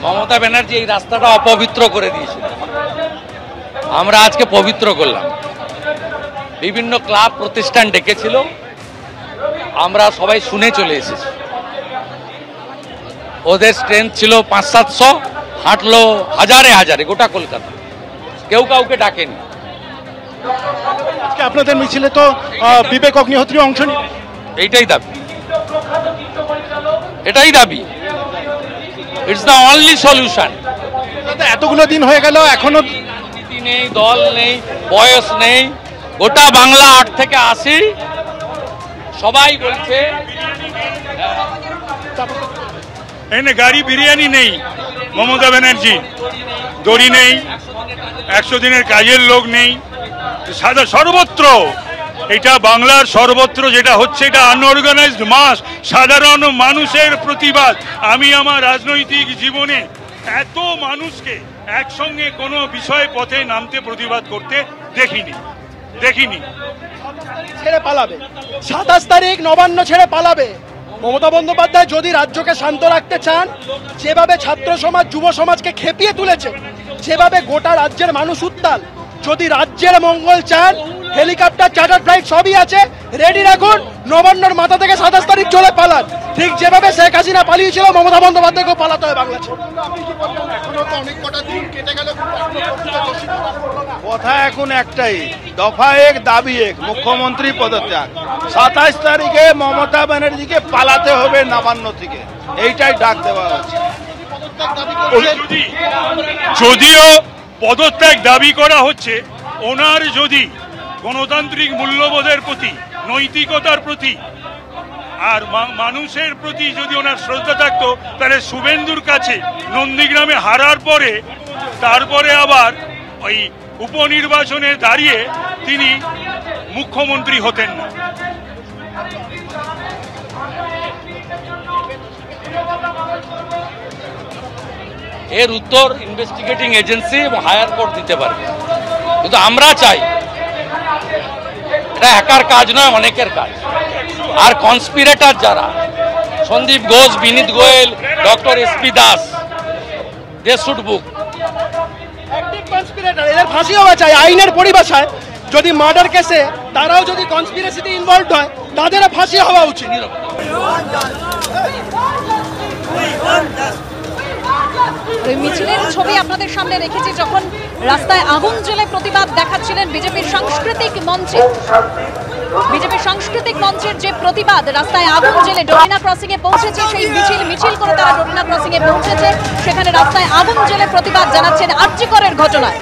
মমতা ব্যানার্জি এই রাস্তাটা অপবিত্র করে দিয়েছিল, আমরা আজকে পবিত্র করলাম। বিভিন্ন ক্লাব প্রতিষ্ঠান ডেকেছিল, আমরা সবাই শুনে চলে এসেছি। ওদের স্ট্রেংথ ছিল 500-700, হাঁটলো হাজারে হাজারে গোটা কলকাতা, কেউ কাউকে ডাকেনি। আজকে আপনাদের মিছিলে তো বিবেক অগ্নিহোত্রী অংশ নিয়ে, এইটাই দাবি, এটাই দাবি। It's the only solution. এতগুলো দিন হয়ে গেল এখনো রাজনীতি নেই, দল নেই, বয়স নেই, গোটা বাংলা 8 থেকে 80 সবাই বলছে এখানে গাড়ি বিরিয়ানি নেই, মমতা ব্যানার্জি দড়ি নেই, 100 দিনের কাজের লোক নেই, সাদা সর্বত্র এটা বাংলার সর্বত্র যেটা হচ্ছে এটা আনঅর্গানাইজড মাস, সাধারণ মানুষের প্রতিবাদ। আমি আমার রাজনৈতিক জীবনে এত মানুষকে একসঙ্গে কোনো বিষয়ে পথে নামতে প্রতিবাদ করতে দেখিনি। ছেড়ে পালাবে 27 তারিখ, নবান্ন ছেড়ে পালাবে। মমতা বন্দ্যোপাধ্যায় যদি রাজ্যকে শান্ত রাখতে চান, যেভাবে ছাত্র সমাজ যুব সমাজকে খেপিয়ে তুলেছে, যেভাবে গোটা রাজ্যের মানুষ উত্তাল, যদি রাজ্যের মঙ্গল চান, হেলিকপ্টার চার্টার ফ্লাইট সবই আছে, রেডি রাখুন। নবান্নর মাথা থেকে 27 তারিখ চলে পালান। ঠিক যেভাবে শেখ হাসিনা পালিয়েছিল, মমতা বন্দ্যোপাধ্যায়কেও পালাতে হবে বাংলা ছেড়ে। কথা এখন একটাই, দফা এক দাবি এক, মুখ্যমন্ত্রী পদত্যাগ। 27 তারিখে মমতা ব্যানার্জিকে পালাতে হবে নবান্ন থেকে, এইটাই ডাক দেওয়া হচ্ছে। যদিও পদত্যাগ দাবি করা হচ্ছে, ওনার যদি গণতান্ত্রিক মূল্যবোধের প্রতি, নৈতিকতার প্রতি আর মানুষের প্রতি যদি ওনার শ্রদ্ধা থাকতো, তাহলে শুভেন্দুর কাছে নন্দীগ্রামে হারার পরে তারপরে আবার ওই উপনির্বাচনে দাঁড়িয়ে তিনি মুখ্যমন্ত্রী হতেন না। এর উত্তর ইনভেস্টিগেটিং এজেন্সি এবং হায়ার কোর্ট দিতে পারবে, কিন্তু আমরা চাই এটা একার কাজ নয়, অনেকের কাজ। আর কনস্পিরেটর যারা, Sandip Ghosh, Vineet Goyal, doctor SP Das, they should book. এদের ফাঁসি হওয়া চাই আইনের পরিভাষায়। যদি মার্ডার কেসে তারাও যদি কনস্পিরেসিতে ইনভলভড হয়, তাদেরও ফাঁসি হওয়া উচিত। মিছিলের ছবি আপনাদের সামনে রেখেছি, যখন রাস্তায় আগুন জ্বেলে প্রতিবাদ দেখাচ্ছিলেন বিজেপির সাংস্কৃতিক মঞ্চের যে প্রতিবাদ, রাস্তায় আগুন জ্বেলে ডোরিনা ক্রসিং এ পৌঁছেছে সেই মিছিল করে তারা ডোরিনা ক্রসিং এ পৌঁছেছে। সেখানে রাস্তায় আগুন জ্বেলে প্রতিবাদ জানাচ্ছেন আরজিকরের ঘটনায়।